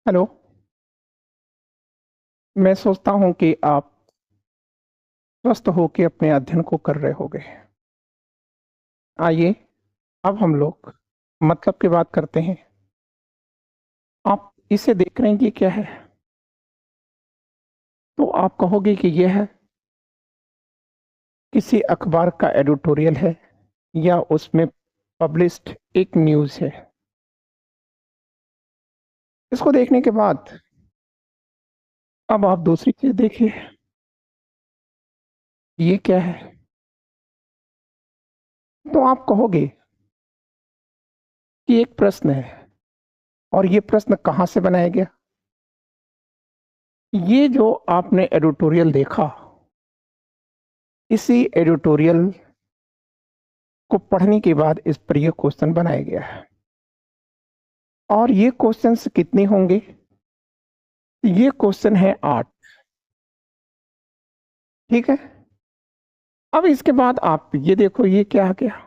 Hello. मैं सोचता हूँ कि आप स्वस्थ होकर अपने अध्ययन को कर रहे होंगे। आइए, अब हम लोग मतलब की बात करते हैं। आप इसे देख रहे हैं कि क्या है? तो आप कहोगे कि यह है किसी अखबार का एडिटोरियल है या उसमें पब्लिश्ड एक न्यूज़ है। इसको देखने के बाद अब आप दूसरी चीज़ देखिए, ये क्या है? तो आप कहोगे कि एक प्रश्न है, और ये प्रश्न कहाँ से बनाया गया? ये जो आपने एडिटोरियल देखा, इसी एडिटोरियल को पढ़ने के बाद इस पर यह क्वेश्चन बनाया गया है। और ये क्वेश्चंस कितने होंगे? ये क्वेश्चन है 8। ठीक है। अब इसके बाद आप ये देखो, ये क्या आ गया?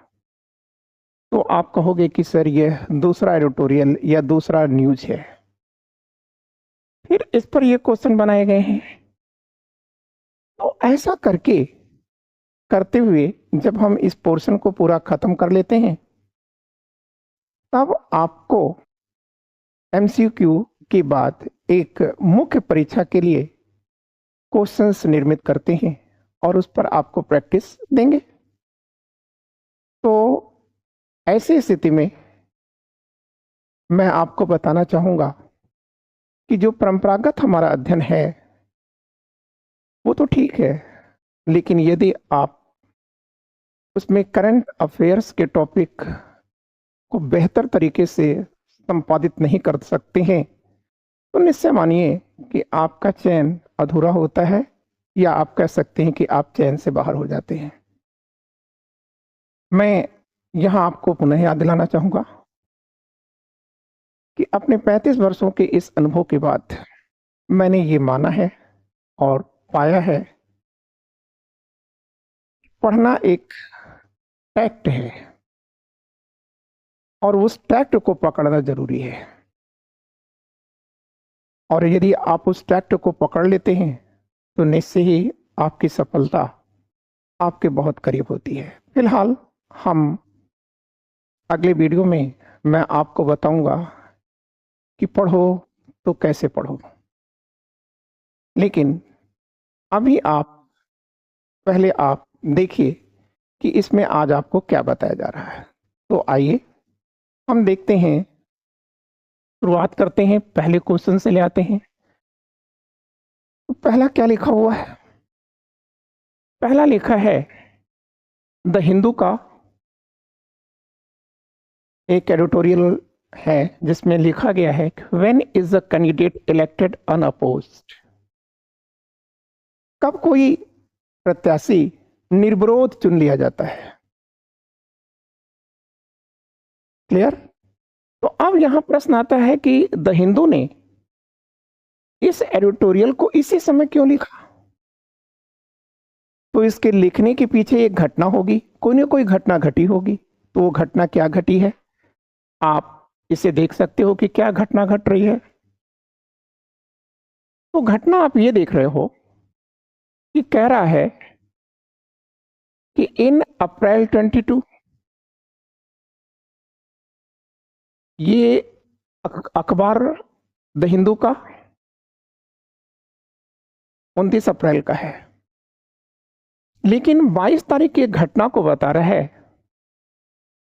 तो आप कहोगे कि सर ये दूसरा एडिटोरियल या दूसरा न्यूज है। फिर इस पर ये क्वेश्चन बनाए गए हैं। तो ऐसा करके करते हुए जब हम इस पोर्शन को पूरा खत्म कर लेते हैं, तब आपको एमसीक्यू की बात एक मुख्य परीक्षा के लिए क्वेश्चंस निर्मित करते हैं और उस पर आपको प्रैक्टिस देंगे। तो ऐसी स्थिति में मैं आपको बताना चाहूंगा कि जो परंपरागत हमारा अध्ययन है वो तो ठीक है, लेकिन यदि आप उसमें करंट अफेयर्स के टॉपिक को बेहतर तरीके से संपादित नहीं कर सकते हैं, तो निश्चय मानिए कि आपका चयन अधूरा होता है, या आप कह सकते हैं कि आप चयन से बाहर हो जाते हैं। मैं यहाँ आपको पुनः याद दिलाना चाहूंगा कि अपने 35 वर्षों के इस अनुभव के बाद मैंने ये माना है और पाया है, पढ़ना एक टैक्ट है और उस टैक्ट को पकड़ना जरूरी है। और यदि आप उस टैक्ट को पकड़ लेते हैं तो निश्चय ही आपकी सफलता आपके बहुत करीब होती है। फिलहाल हम अगले वीडियो में मैं आपको बताऊंगा कि पढ़ो तो कैसे पढ़ो। लेकिन अभी आप पहले आप देखिए कि इसमें आज आपको क्या बताया जा रहा है। तो आइए हम देखते हैं, शुरुआत करते हैं, पहले क्वेश्चन से ले आते हैं। तो पहला क्या लिखा हुआ है? पहला लिखा है द हिंदू का एक एडिटोरियल है जिसमें लिखा गया है, when is the candidate elected unopposed? कब कोई प्रत्याशी निर्विरोध चुन लिया जाता है? क्लियर? तो अब यहां प्रश्न आता है कि द हिंदू ने इस एडिटोरियल को इसी समय क्यों लिखा? तो इसके लिखने के पीछे एक घटना होगी, कोई ना कोई घटना घटी होगी। तो वो घटना क्या घटी है, आप इसे देख सकते हो कि क्या घटना घट रही है। तो घटना आप ये देख रहे हो कि कह रहा है कि इन अप्रैल 22, ये अखबार द हिंदू का 29 अप्रैल का है, लेकिन 22 तारीख की घटना को बता रहा है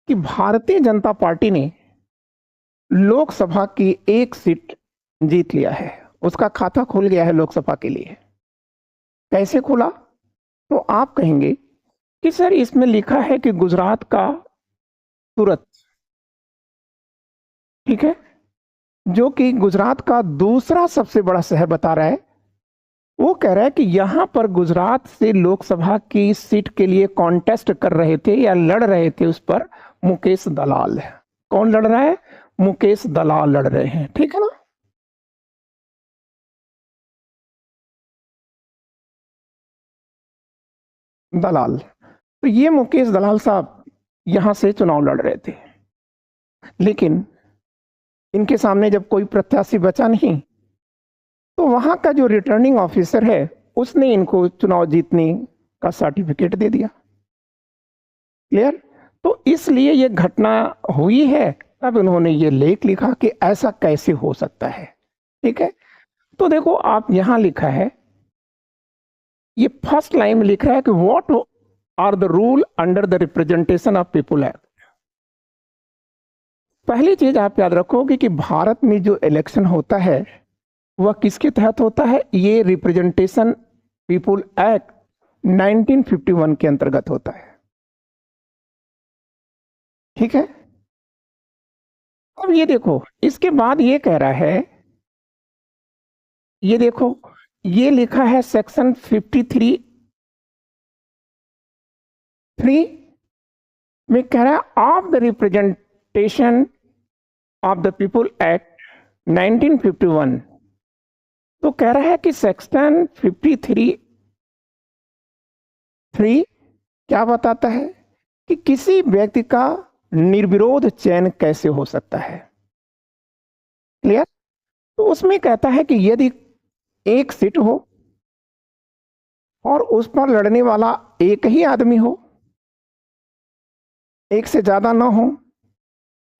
कि भारतीय जनता पार्टी ने लोकसभा की एक सीट जीत लिया है। उसका खाता खुल गया है लोकसभा के लिए। कैसे खुला? तो आप कहेंगे कि सर इसमें लिखा है कि गुजरात का सूरत, ठीक है, जो कि गुजरात का दूसरा सबसे बड़ा शहर बता रहा है, वो कह रहा है कि यहां पर गुजरात से लोकसभा की सीट के लिए कॉन्टेस्ट कर रहे थे या लड़ रहे थे, उस पर मुकेश दलाल है। कौन लड़ रहा है? मुकेश दलाल लड़ रहे हैं, ठीक है ना। दलाल, तो ये मुकेश दलाल साहब यहां से चुनाव लड़ रहे थे। लेकिन इनके सामने जब कोई प्रत्याशी बचा नहीं, तो वहां का जो रिटर्निंग ऑफिसर है उसने इनको चुनाव जीतने का सर्टिफिकेट दे दिया। क्लियर? तो इसलिए ये घटना हुई है, तब उन्होंने ये लेख लिखा कि ऐसा कैसे हो सकता है। ठीक है, तो देखो आप यहां लिखा है, ये फर्स्ट लाइन में लिख रहा है कि what are the rule under the representation of people act. पहली चीज आप याद रखोगे कि भारत में जो इलेक्शन होता है वह किसके तहत होता है? ये रिप्रेजेंटेशन पीपुल एक्ट 1951 के अंतर्गत होता है। ठीक है, अब ये देखो, इसके बाद ये कह रहा है, ये देखो, ये लिखा है सेक्शन 53 में कह रहा है of the representation of the people act 1951। तो कह रहा है कि सेक्शन 53 क्या बताता है कि किसी व्यक्ति का निर्विरोध चयन कैसे हो सकता है। क्लियर? तो उसमें कहता है कि यदि एक सीट हो और उस पर लड़ने वाला एक ही आदमी हो, एक से ज्यादा ना हो,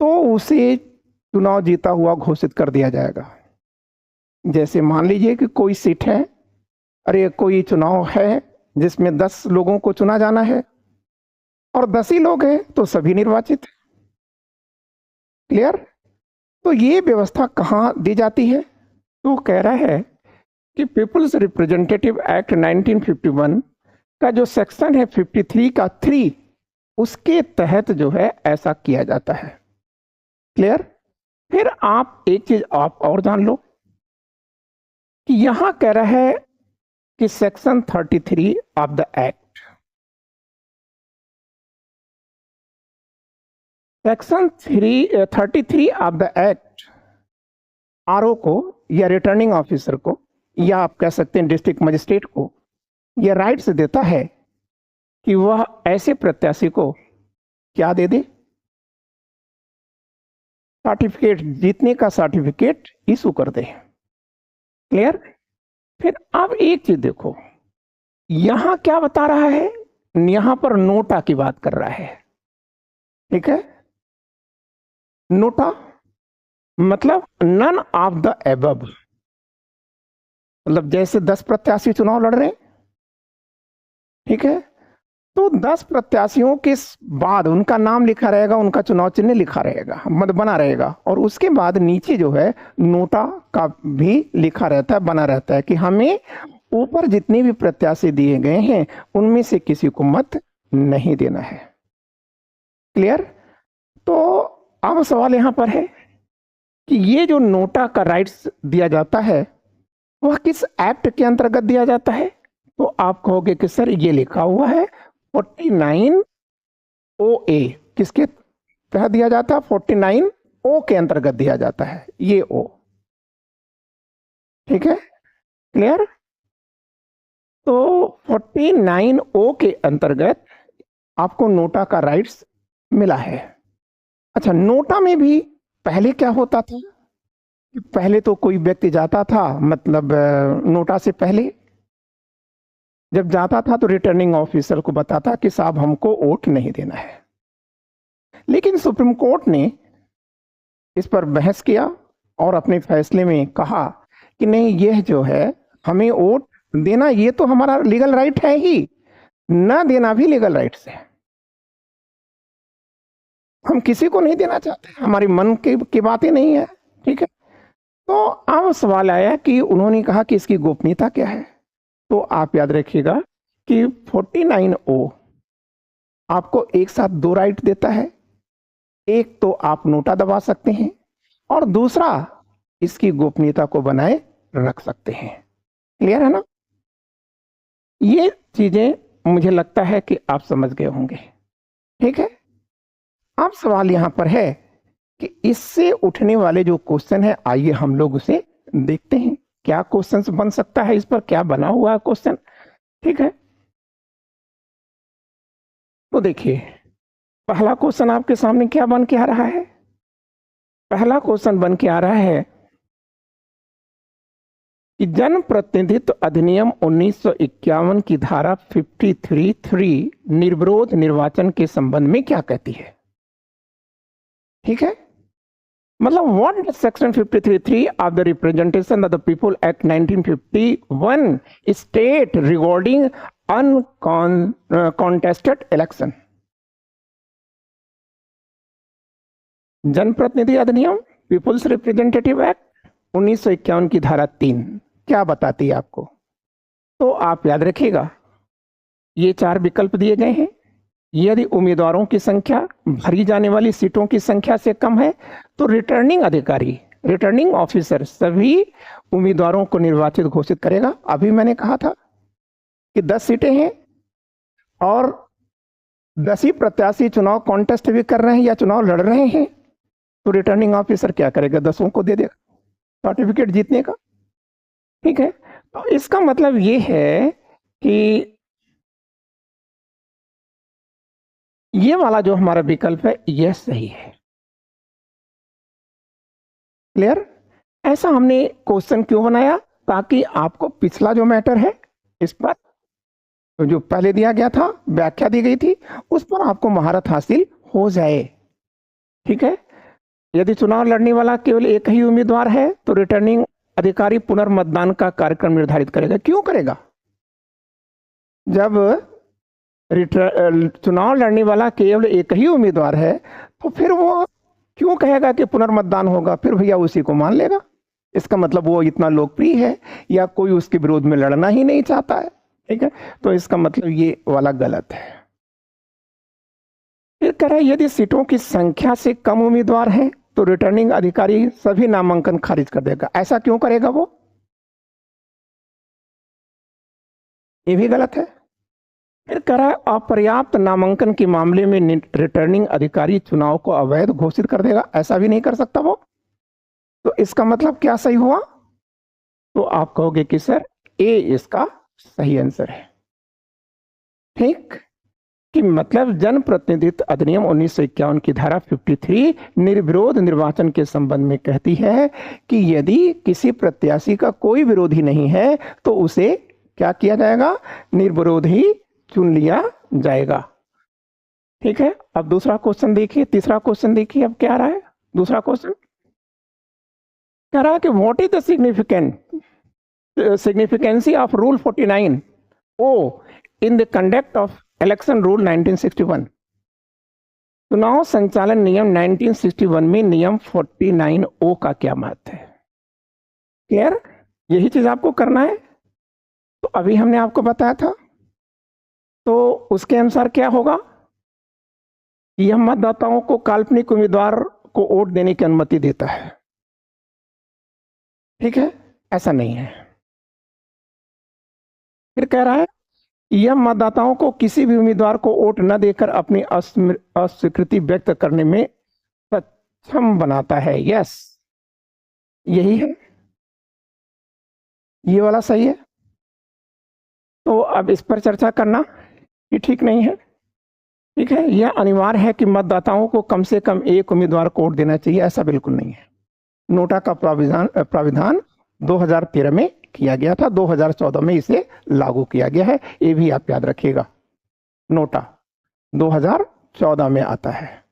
तो उसे चुनाव जीता हुआ घोषित कर दिया जाएगा। जैसे मान लीजिए कि कोई सीट है, अरे कोई चुनाव है जिसमें 10 लोगों को चुना जाना है और 10 ही लोग हैं, तो सभी निर्वाचित। क्लियर? तो ये व्यवस्था कहां दी जाती है? तो कह रहा है कि पीपुल्स रिप्रेजेंटेटिव एक्ट 1951 का जो सेक्शन है 53 का 3, उसके तहत जो है ऐसा किया जाता है। क्लियर? फिर आप एक चीज आप और जान लो कि यहां कह रहा है कि section 33 of the act, section 33 of the act RO को या रिटर्निंग ऑफिसर को, या आप कह सकते हैं डिस्ट्रिक्ट मजिस्ट्रेट को, यह राइट्स देता है कि वह ऐसे प्रत्याशी को क्या दे दे? सर्टिफिकेट, जीतने का सर्टिफिकेट इशू कर दे। क्लियर? फिर अब एक चीज देखो, यहां क्या बता रहा है? यहां पर नोटा की बात कर रहा है। ठीक है, नोटा मतलब नन ऑफ द एबव, मतलब जैसे 10 प्रत्याशी चुनाव लड़ रहे हैं, ठीक है, तो 10 प्रत्याशियों के बाद उनका नाम लिखा रहेगा, उनका चुनाव चिन्ह लिखा रहेगा, मत बना रहेगा, और उसके बाद नीचे जो है नोटा का भी लिखा रहता है, बना रहता है कि हमें ऊपर जितने भी प्रत्याशी दिए गए हैं उनमें से किसी को मत नहीं देना है। क्लियर? तो अब सवाल यहां पर है कि ये जो नोटा का राइट्स दिया जाता है वह किस एक्ट के अंतर्गत दिया जाता है? तो आप कहोगे कि सर ये लिखा हुआ है 49 OA, किसके तहत दिया जाता है? 49 O के अंतर्गत दिया जाता है, ये O। ठीक है, क्लियर? तो 49 O के अंतर्गत आपको नोटा का राइट्स मिला है। अच्छा, नोटा में भी पहले क्या होता था? पहले तो कोई व्यक्ति जाता था, मतलब नोटा से पहले जब जाता था तो रिटर्निंग ऑफिसर को बताता कि साहब हमको वोट नहीं देना है। लेकिन सुप्रीम कोर्ट ने इस पर बहस किया और अपने फैसले में कहा कि नहीं, यह जो है हमें वोट देना, ये तो हमारा लीगल राइट है ही, ना देना भी लीगल राइट्स है। हम किसी को नहीं देना चाहते, हमारी मन की बातें नहीं है। ठीक है, तो अब सवाल आया कि उन्होंने कहा कि इसकी गोपनीयता क्या है? तो आप याद रखिएगा कि 49O आपको एक साथ 2 राइट देता है। एक तो आप नोटा दबा सकते हैं और दूसरा इसकी गोपनीयता को बनाए रख सकते हैं। क्लियर है ना? ये चीजें मुझे लगता है कि आप समझ गए होंगे। ठीक है, अब सवाल यहां पर है कि इससे उठने वाले जो क्वेश्चन है, आइए हम लोग उसे देखते हैं। क्या क्वेश्चन बन सकता है, इस पर क्या बना हुआ है क्वेश्चन? ठीक है, तो देखिए पहला क्वेश्चन आपके सामने क्या बन के आ रहा है पहला क्वेश्चन बन के आ रहा है कि जन प्रतिनिधित्व अधिनियम 1951 की धारा 53(3) निर्विरोध निर्वाचन के संबंध में क्या कहती है। ठीक है, मतलब what does section 53(3) of the representation of the People Act 1951 state regarding uncontested election. जनप्रतिनिधि अधिनियम पीपुल्स रिप्रेजेंटेटिव एक्ट 1951 की धारा 3 क्या बताती है आपको। तो आप याद रखिएगा, ये 4 विकल्प दिए गए हैं। यदि उम्मीदवारों की संख्या भरी जाने वाली सीटों की संख्या से कम है तो रिटर्निंग अधिकारी, रिटर्निंग ऑफिसर सभी उम्मीदवारों को निर्वाचित घोषित करेगा। अभी मैंने कहा था कि 10 सीटें हैं और 10 ही प्रत्याशी चुनाव कॉन्टेस्ट भी कर रहे हैं या चुनाव लड़ रहे हैं, तो रिटर्निंग ऑफिसर क्या करेगा, 10 को दे देगा सर्टिफिकेट जीतने का। ठीक है, तो इसका मतलब ये है कि ये वाला जो हमारा विकल्प है यह सही है। क्लियर। ऐसा हमने क्वेश्चन क्यों बनाया, ताकि आपको पिछला जो मैटर है इस पर तो जो पहले दिया गया था, व्याख्या दी गई थी, उस पर आपको महारत हासिल हो जाए। ठीक है, यदि चुनाव लड़ने वाला केवल एक ही उम्मीदवार है तो रिटर्निंग अधिकारी पुनर्मतदान का कार्यक्रम निर्धारित करेगा। क्यों करेगा, जब चुनाव लड़ने वाला केवल एक ही उम्मीदवार है तो फिर वो क्यों कहेगा कि पुनर्मतदान होगा, फिर भैया उसी को मान लेगा। इसका मतलब वो इतना लोकप्रिय है या कोई उसके विरोध में लड़ना ही नहीं चाहता है। ठीक है, तो इसका मतलब ये वाला गलत है। फिर कह रहा है यदि सीटों की संख्या से कम उम्मीदवार हैं तो रिटर्निंग अधिकारी सभी नामांकन खारिज कर देगा। ऐसा क्यों करेगा वो, ये भी गलत है। फिर कह रहा है अपर्याप्त नामांकन के मामले में रिटर्निंग अधिकारी चुनाव को अवैध घोषित कर देगा। ऐसा भी नहीं कर सकता वो। तो इसका मतलब क्या सही हुआ, तो आप कहोगे कि सर ए इसका सही आंसर है। ठीक, कि मतलब जनप्रतिनिधित्व अधिनियम 1951 की धारा 53 निर्विरोध निर्वाचन के संबंध में कहती है कि यदि किसी प्रत्याशी का कोई विरोधी नहीं है तो उसे क्या किया जाएगा, निर्विरोध ही चुन लिया जाएगा। ठीक है, अब दूसरा क्वेश्चन देखिए, तीसरा क्वेश्चन देखिए अब क्या आ रहा है। दूसरा क्वेश्चन कह रहा है कि what is the significancy of rule 49 O in the Conduct of Election Rule 1961। चुनाव संचालन नियम 1961 में नियम 49O का क्या महत्व है। क्लियर, यही चीज आपको करना है। तो अभी हमने आपको बताया था, तो उसके अनुसार क्या होगा, यह मतदाताओं को काल्पनिक उम्मीदवार को वोट देने की अनुमति देता है। ठीक है, ऐसा नहीं है। फिर कह रहा है यह मतदाताओं को किसी भी उम्मीदवार को वोट न देकर अपनी अस्वीकृति व्यक्त करने में सक्षम बनाता है। यस, यही है, ये वाला सही है। तो अब इस पर चर्चा करना ये ठीक नहीं है। ठीक है, यह अनिवार्य है कि मतदाताओं को कम से कम एक उम्मीदवार को वोट देना चाहिए, ऐसा बिल्कुल नहीं है। नोटा का प्राविधान 2013 में किया गया था, 2014 में इसे लागू किया गया है, ये भी आप याद रखिएगा। नोटा 2014 में आता है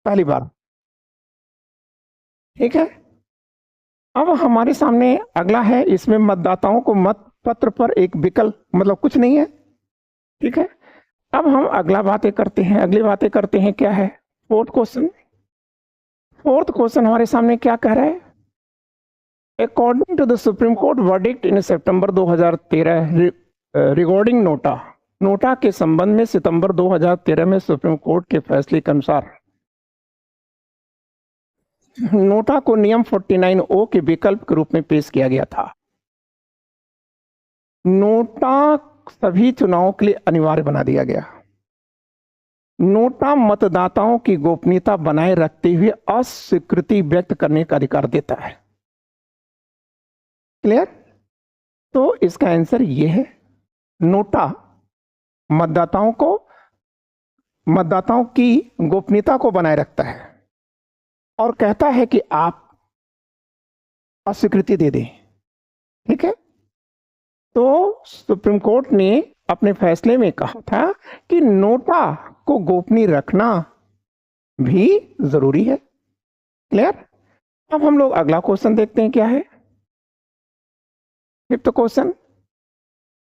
पहली बार। ठीक है, अब हमारे सामने अगला है, इसमें मतदाताओं को मत पत्र पर एक विकल्प मतलब कुछ नहीं है। ठीक है, अब हम अगली बातें करते हैं क्या है, फोर्थ क्वेश्चन हमारे सामने क्या कह रहा है। According to the supreme court verdict in September 2013 regarding NOTA के संबंध में सितंबर 2013 में सुप्रीम कोर्ट के फैसले के अनुसार नोटा को नियम 49O के विकल्प के रूप में पेश किया गया था। नोटा सभी चुनावों के लिए अनिवार्य बना दिया गया। नोटा मतदाताओं की गोपनीयता बनाए रखते हुए अस्वीकृति व्यक्त करने का अधिकार देता है। क्लियर, तो इसका आंसर ये है, नोटा मतदाताओं की गोपनीयता को बनाए रखता है। और कहता है कि आप अस्वीकृति दे दें, ठीक है। तो सुप्रीम कोर्ट ने अपने फैसले में कहा था कि नोटा को गोपनीय रखना भी जरूरी है। क्लियर। अब हम लोग अगला क्वेश्चन देखते हैं क्या है। Fifth question,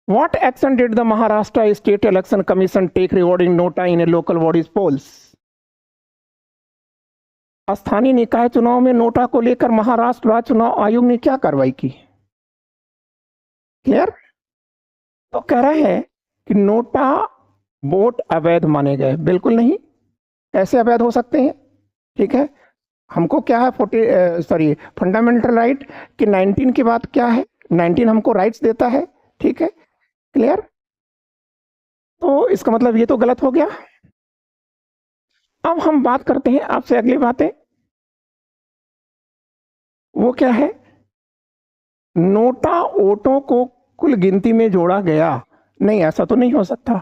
what action did the Maharashtra state election commission take regarding NOTA in a local bodies polls. स्थानीय निकाय चुनाव में नोटा को लेकर महाराष्ट्र राज्य चुनाव आयोग ने क्या कार्रवाई की। क्लियर। तो कह रहा है कि नोटा वोट अवैध माने गए। बिल्कुल नहीं, कैसे अवैध हो सकते हैं। ठीक है, हमको क्या है फंडामेंटल राइट कि 19 के बाद क्या है, 19 हमको राइट्स देता है। ठीक है, क्लियर। तो इसका मतलब ये तो गलत हो गया। अब हम बात करते हैं आपसे अगली बातें। वो क्या है, नोटा वोटों को कुल गिनती में जोड़ा गया। नहीं, ऐसा तो नहीं हो सकता।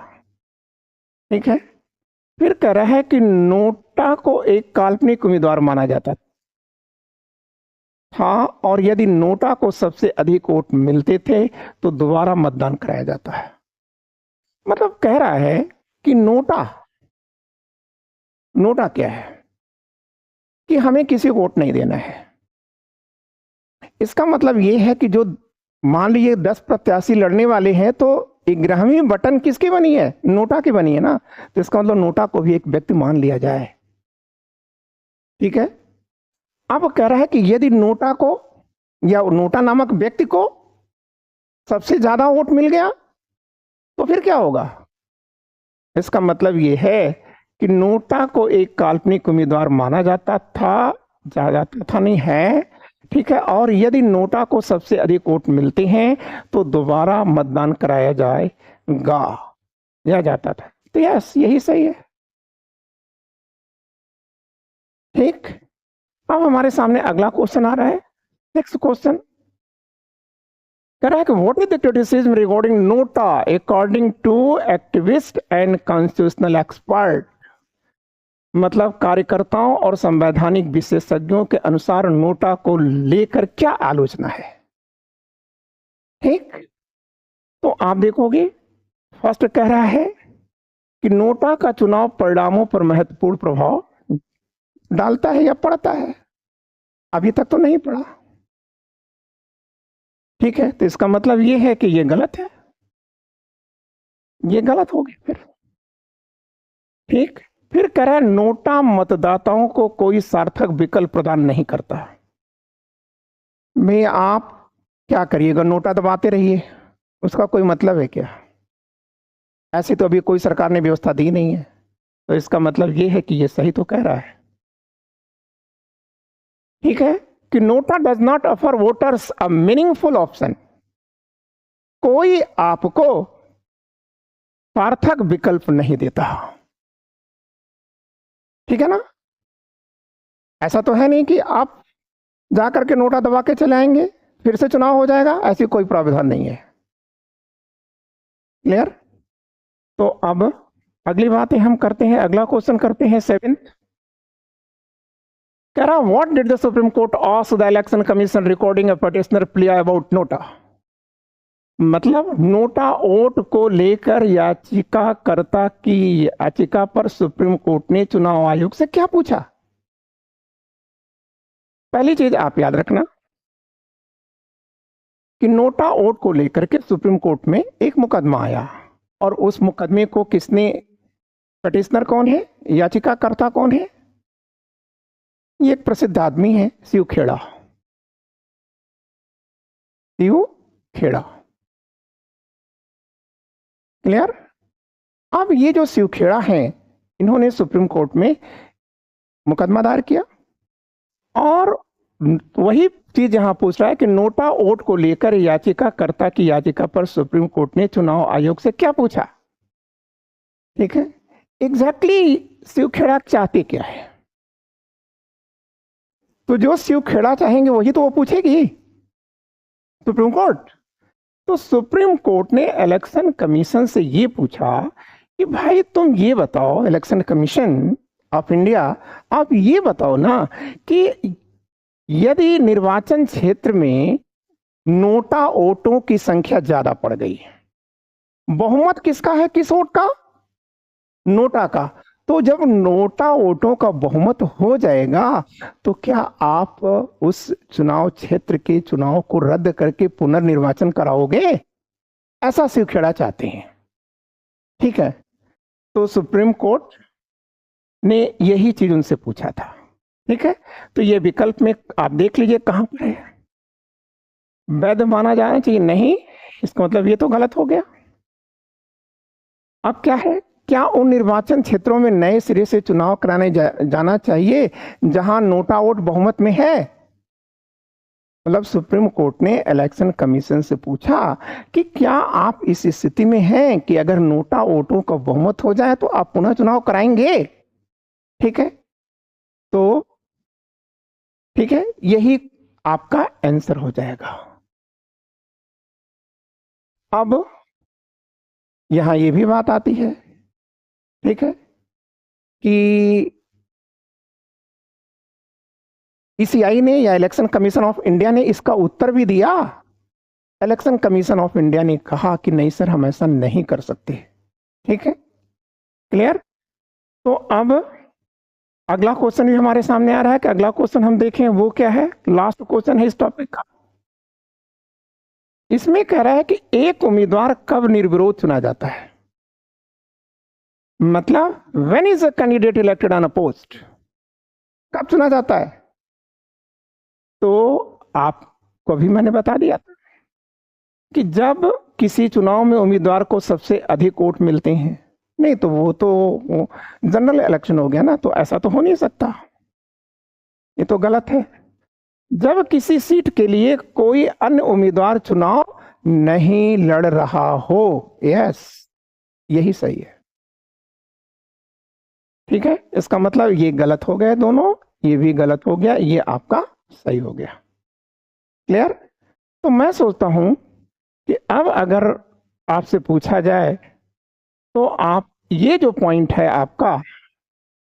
ठीक है, फिर कह रहा है कि नोटा को एक काल्पनिक उम्मीदवार माना जाता था और यदि नोटा को सबसे अधिक वोट मिलते थे तो दोबारा मतदान कराया जाता है। मतलब कह रहा है कि नोटा क्या है कि हमें किसी को वोट नहीं देना है। इसका मतलब ये है कि जो मान लीजिए 10 प्रत्याशी लड़ने वाले हैं तो 11वीं बटन किसकी बनी है, नोटा की बनी है ना। तो इसका मतलब नोटा को भी एक व्यक्ति मान लिया जाए। ठीक है, अब कह रहा है कि यदि नोटा को या नोटा नामक व्यक्ति को सबसे ज्यादा वोट मिल गया तो फिर क्या होगा। इसका मतलब यह है कि नोटा को एक काल्पनिक उम्मीदवार माना जाता था नहीं है। ठीक है, और यदि नोटा को सबसे अधिक वोट मिलते हैं तो दोबारा मतदान कराया जाएगा या जाता था। तो यस, यही सही है। ठीक, अब हमारे सामने अगला क्वेश्चन आ रहा है। नेक्स्ट क्वेश्चन कह रहा है कि what is the criticism regarding NOTA according to activist and constitutional expert. मतलब कार्यकर्ताओं और संवैधानिक विशेषज्ञों के अनुसार नोटा को लेकर क्या आलोचना है। ठीक, तो आप देखोगे फर्स्ट कह रहा है कि नोटा का चुनाव परिणामों पर महत्वपूर्ण प्रभाव डालता है या पड़ता है। अभी तक तो नहीं पड़ा। ठीक है, तो इसका मतलब ये है कि ये गलत है, ये गलत हो गया फिर। ठीक, फिर कह रहा है नोटा मतदाताओं को कोई सार्थक विकल्प प्रदान नहीं करता। में आप क्या करिएगा, नोटा दबाते रहिए, उसका कोई मतलब है क्या। ऐसी तो अभी कोई सरकार ने व्यवस्था दी नहीं है। तो इसका मतलब ये है कि ये सही तो कह रहा है। ठीक है, कि NOTA does not offer voters a meaningful option. कोई आपको सार्थक विकल्प नहीं देता। ठीक है ना, ऐसा तो है नहीं कि आप जाकर के नोटा दबा के चले आएंगे फिर से चुनाव हो जाएगा, ऐसी कोई प्रावधान नहीं है। क्लियर। तो अब अगली बातें हम करते हैं, अगला क्वेश्चन करते हैं 7th। कह रहा what did the supreme court ask the election commission recording a petitioner play about NOTA. मतलब नोटा वोट को लेकर याचिकाकर्ता की याचिका पर सुप्रीम कोर्ट ने चुनाव आयोग से क्या पूछा। पहली चीज आप याद रखना कि नोटा वोट को लेकर के सुप्रीम कोर्ट में एक मुकदमा आया और उस मुकदमे को किसने, पिटिशनर कौन है, याचिकाकर्ता कौन है, ये एक प्रसिद्ध आदमी है, शिव खेड़ा। शिव खेड़ा। क्लियर। अब ये जो शिव खेड़ा हैं, इन्होंने सुप्रीम कोर्ट में मुकदमा दायर किया और वही चीज यहां पूछ रहा है कि नोटा वोट को लेकर याचिकाकर्ता की याचिका पर सुप्रीम कोर्ट ने चुनाव आयोग से क्या पूछा। ठीक है, एग्जैक्टली शिव खेड़ा चाहते क्या है। तो जो शिव खेड़ा चाहेंगे वही तो वो पूछेगी सुप्रीम कोर्ट। तो सुप्रीम कोर्ट ने इलेक्शन कमीशन से ये पूछा कि भाई तुम ये बताओ, इलेक्शन कमीशन ऑफ इंडिया, आप ये बताओ ना कि यदि निर्वाचन क्षेत्र में नोटा वोटों की संख्या ज्यादा पड़ गई, बहुमत किसका है, किस वोट का, नोटा का, तो जब नोटा वोटों का बहुमत हो जाएगा तो क्या आप उस चुनाव क्षेत्र के चुनाव को रद्द करके पुनर्निर्वाचन कराओगे? ऐसा शिवखेड़ा चाहते हैं। ठीक है, तो सुप्रीम कोर्ट ने यही चीज उनसे पूछा था। ठीक है, तो ये विकल्प में आप देख लीजिए कहां पर है, वैध माना जाना चाहिए, नहीं, इसका मतलब ये तो गलत हो गया। अब क्या है, क्या उन निर्वाचन क्षेत्रों में नए सिरे से चुनाव कराने जाना चाहिए जहां नोटा वोट बहुमत में है? मतलब सुप्रीम कोर्ट ने इलेक्शन कमीशन से पूछा कि क्या आप इस स्थिति में हैं कि अगर नोटा वोटों का बहुमत हो जाए तो आप पुनः चुनाव कराएंगे? ठीक है, तो ठीक है, यही आपका आंसर हो जाएगा। अब यहां ये भी बात आती है, ठीक है, कि ईसीआई ने या इलेक्शन कमीशन ऑफ इंडिया ने इसका उत्तर भी दिया। इलेक्शन कमीशन ऑफ इंडिया ने कहा कि नहीं सर, हम ऐसा नहीं कर सकते। ठीक है, क्लियर? तो अब अगला क्वेश्चन भी हमारे सामने आ रहा है कि अगला क्वेश्चन हम देखें वो क्या है, लास्ट क्वेश्चन है इस टॉपिक का। इसमें कह रहा है कि एक उम्मीदवार कब निर्विरोध चुना जाता है, मतलब when is a candidate elected on a post, कब चुना जाता है? तो आपको अभी मैंने बता दिया था कि जब किसी चुनाव में उम्मीदवार को सबसे अधिक वोट मिलते हैं। नहीं तो वो तो जनरल इलेक्शन हो गया ना, तो ऐसा तो हो नहीं सकता, ये तो गलत है। जब किसी सीट के लिए कोई अन्य उम्मीदवार चुनाव नहीं लड़ रहा हो, यस, यही सही है। ठीक है, इसका मतलब ये गलत हो गए दोनों, ये भी गलत हो गया, ये आपका सही हो गया। क्लियर? तो मैं सोचता हूं कि अब अगर आपसे पूछा जाए तो आप ये जो पॉइंट है आपका,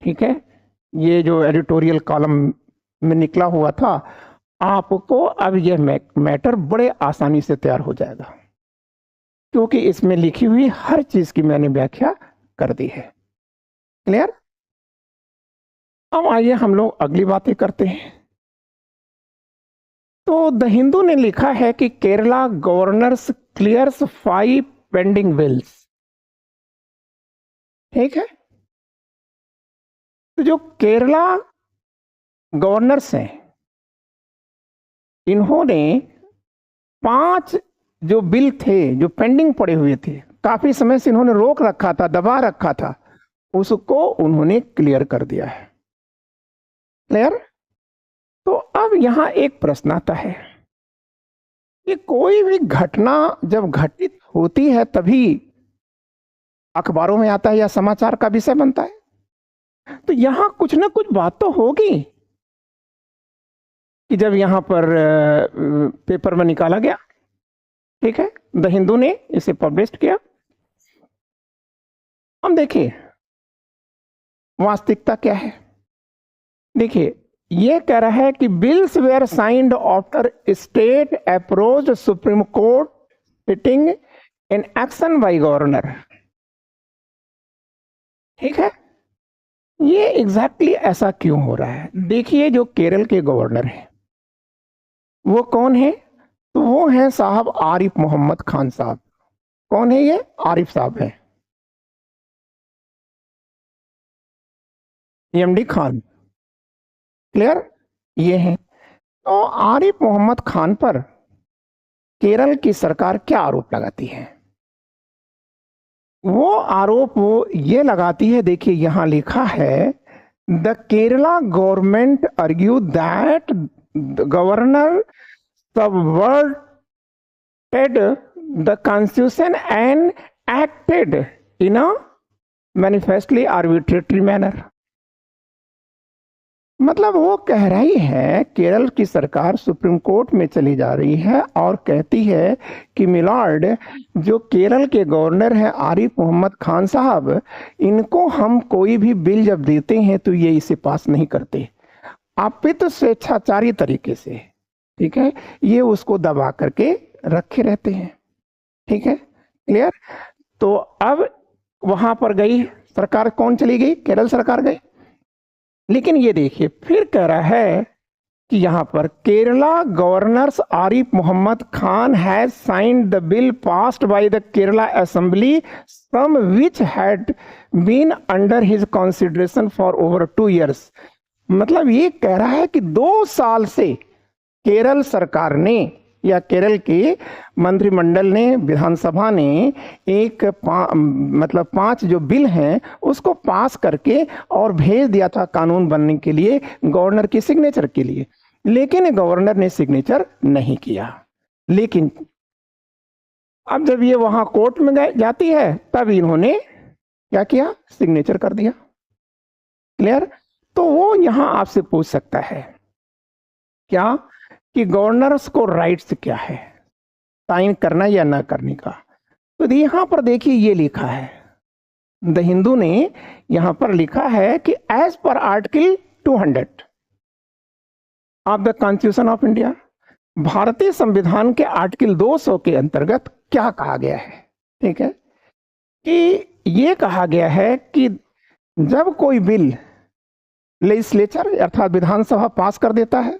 ठीक है, ये जो एडिटोरियल कॉलम में निकला हुआ था, आपको अब यह मैटर बड़े आसानी से तैयार हो जाएगा, क्योंकि इसमें लिखी हुई हर चीज की मैंने व्याख्या कर दी है। क्लियर? अब आइए हम लोग अगली बातें करते हैं। तो द हिंदू ने लिखा है कि Kerala governors clears 5 pending bills. ठीक है, तो जो केरला गवर्नर्स हैं, इन्होंने 5 जो बिल थे जो पेंडिंग पड़े हुए थे, काफी समय से इन्होंने रोक रखा था, दबा रखा था, उसको उन्होंने क्लियर कर दिया है। क्लियर? तो अब यहां एक प्रश्न आता है कि कोई भी घटना जब घटित होती है तभी अखबारों में आता है या समाचार का विषय बनता है, तो यहां कुछ ना कुछ बात तो होगी कि जब यहां पर पेपर में निकाला गया। ठीक है, द हिंदू ने इसे पब्लिश किया। हम देखिए वास्तविकता क्या है। देखिए, ये कह रहा है कि bills were signed after state approached supreme court citing inaction by governor. ठीक है, ये एग्जैक्टली ऐसा क्यों हो रहा है? देखिए, जो केरल के गवर्नर हैं वो कौन है? तो वो हैं साहब आरिफ मोहम्मद खान साहब। कौन है ये? आरिफ साहब है, एमडी खान। क्लियर? ये है। तो आरिफ मोहम्मद खान पर केरल की सरकार क्या आरोप लगाती है? वो आरोप वो ये लगाती है, देखिए यहां लिखा है, the Kerala government argue that governor subverted the constitution and acted in a manifestly arbitrary manner। मतलब वो कह रही है, केरल की सरकार सुप्रीम कोर्ट में चली जा रही है और कहती है कि मिलॉर्ड, जो केरल के गवर्नर हैं आरिफ मोहम्मद खान साहब, इनको हम कोई भी बिल जब देते हैं तो ये इसे पास नहीं करते, आप भी तो स्वेच्छाचारी तरीके से, ठीक है, ये उसको दबा करके रखे रहते हैं। ठीक है, क्लियर। तो अब वहां पर गई सरकार, कौन चली गई? केरल सरकार गई। लेकिन ये देखिए फिर कह रहा है कि यहां पर Kerala governors Arif Mohammad Khan has signed the bill passed by the Kerala assembly, some which had been under his consideration for over 2 years। मतलब ये कह रहा है कि 2 साल से केरल सरकार ने या केरल के मंत्रिमंडल ने, विधानसभा ने एक मतलब 5 जो बिल हैं उसको पास करके और भेज दिया था कानून बनने के लिए गवर्नर की सिग्नेचर के लिए, लेकिन गवर्नर ने सिग्नेचर नहीं किया। लेकिन अब जब ये वहां कोर्ट में जाती है तब इन्होंने क्या किया? सिग्नेचर कर दिया। क्लियर। तो वो यहां आपसे पूछ सकता है क्या कि गवर्नर्स को राइट्स क्या है, साइन करना या ना करने का। तो यहां पर देखिए ये लिखा है, द हिंदू ने यहां पर लिखा है कि as per article 200 of the constitution of India, भारतीय संविधान के आर्टिकल 200 के अंतर्गत क्या कहा गया है? ठीक है, कि ये कहा गया है कि जब कोई बिल लेजिस्लेचर अर्थात विधानसभा पास कर देता है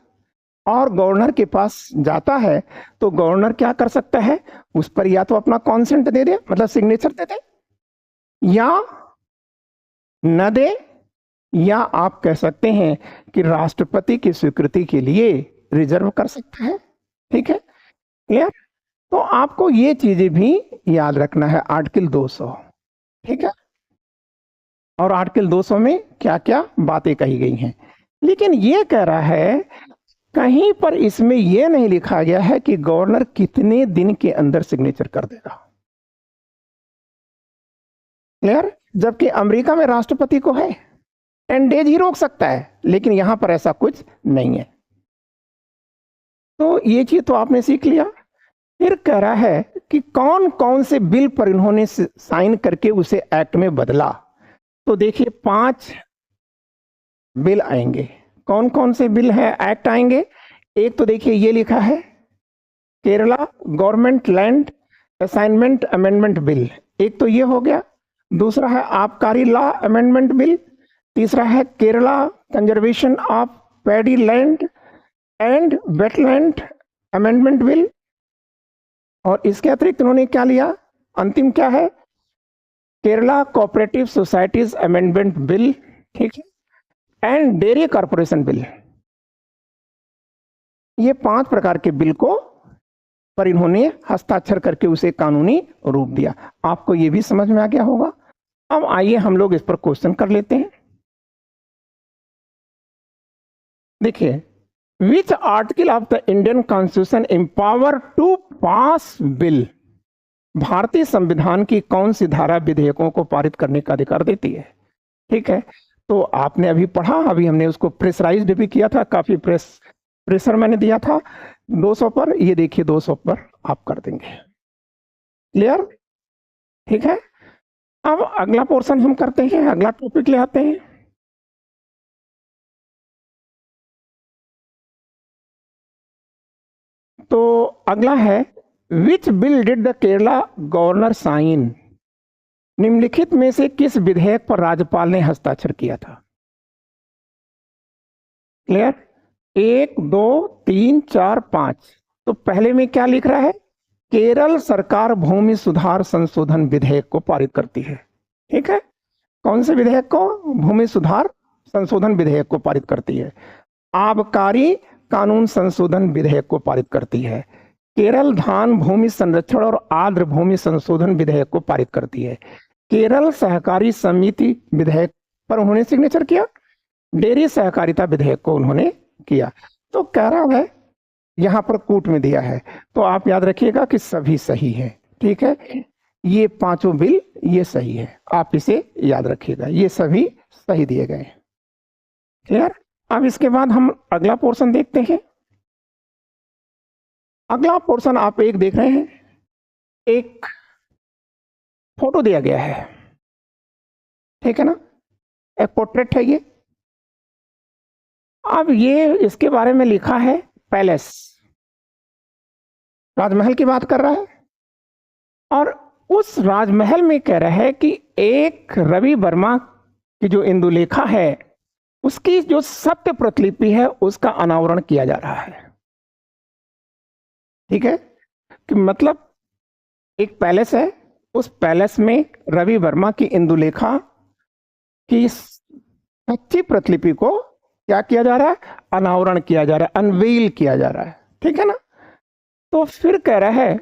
और गवर्नर के पास जाता है तो गवर्नर क्या कर सकता है? उस पर या तो अपना कॉन्सेंट दे दे, मतलब सिग्नेचर दे दे, या न दे, या आप कह सकते हैं कि राष्ट्रपति की स्वीकृति के लिए रिजर्व कर सकता है। ठीक है, क्लियर। तो आपको ये चीजें भी याद रखना है, आर्टिकल 200। ठीक है, और आर्टिकल 200 में क्या क्या बातें कही गई हैं। लेकिन ये कह रहा है, कहीं पर इसमें यह नहीं लिखा गया है कि गवर्नर कितने दिन के अंदर सिग्नेचर कर देगा। क्लियर। जबकि अमेरिका में राष्ट्रपति को है 10 days ही रोक सकता है, लेकिन यहां पर ऐसा कुछ नहीं है। तो ये चीज तो आपने सीख लिया। फिर कह रहा है कि कौन कौन से बिल पर इन्होंने साइन करके उसे एक्ट में बदला। तो देखिए 5 बिल आएंगे। कौन कौन से बिल है, एक्ट आएंगे? एक तो देखिए ये लिखा है Kerala government land assignment amendment bill, एक तो ये हो गया। दूसरा है आबकारी लॉ अमेंडमेंट बिल। तीसरा है Kerala conservation of paddy land and wetland amendment bill. और इसके अतिरिक्त उन्होंने क्या लिया? अंतिम क्या है? Kerala cooperative societies amendment bill, ठीक है, एंड डेयरी कॉर्पोरेशन बिल। ये 5 प्रकार के बिल को पर इन्होंने हस्ताक्षर करके उसे कानूनी रूप दिया। आपको ये भी समझ में आ गया होगा। अब आइए हम लोग इस पर क्वेश्चन कर लेते हैं। देखिए, which article of the Indian constitution empower to pass bill, भारतीय संविधान की कौन सी धारा विधेयकों को पारित करने का अधिकार देती है? ठीक है, तो आपने अभी पढ़ा, अभी हमने उसको प्रेशराइज्ड भी किया था, काफी प्रेशर मैंने दिया था 200 पर। ये देखिए 200 पर आप कर देंगे। क्लियर, ठीक है। अब अगला पोर्शन हम करते हैं, अगला टॉपिक ले आते हैं। तो अगला है, which bill did the Kerala governor sign, निम्नलिखित में से किस विधेयक पर राज्यपाल ने हस्ताक्षर किया था? क्लियर, 1 2 3 4 5। तो पहले में क्या लिख रहा है? केरल सरकार भूमि सुधार संशोधन विधेयक को पारित करती है। ठीक है, कौन से विधेयक को? भूमि सुधार संशोधन विधेयक को पारित करती है। आबकारी कानून संशोधन विधेयक को पारित करती है। केरल धान भूमि संरक्षण और आर्द्र भूमि संशोधन विधेयक को पारित करती है। केरल सहकारी समिति विधेयक पर उन्होंने सिग्नेचर किया। डेयरी सहकारिता विधेयक को उन्होंने किया। तो कह रहा है, यहां पर कूट में दिया है, तो आप याद रखिएगा कि सभी सही है। ठीक है, ये 5 बिल ये सही है, आप इसे याद रखिएगा, ये सभी सही दिए गए। क्लियर, अब इसके बाद हम अगला पोर्शन देखते हैं। अगला पोर्शन आप एक देख रहे हैं, एक फोटो दिया गया है, ठीक है ना, एक पोर्ट्रेट है ये। अब ये इसके बारे में लिखा है पैलेस, राजमहल की बात कर रहा है, और उस राजमहल में कह रहा है कि एक रवि वर्मा की जो इंदुलेखा है उसकी जो सत्य प्रतिलिपि है उसका अनावरण किया जा रहा है। ठीक है, कि मतलब एक पैलेस है, उस पैलेस में रवि वर्मा की इंदुलेखा की सच्ची प्रतिलिपि को क्या किया जा रहा है, अनावरण किया जा रहा है, अनवील किया जा रहा है। ठीक है ना, तो फिर कह रहा है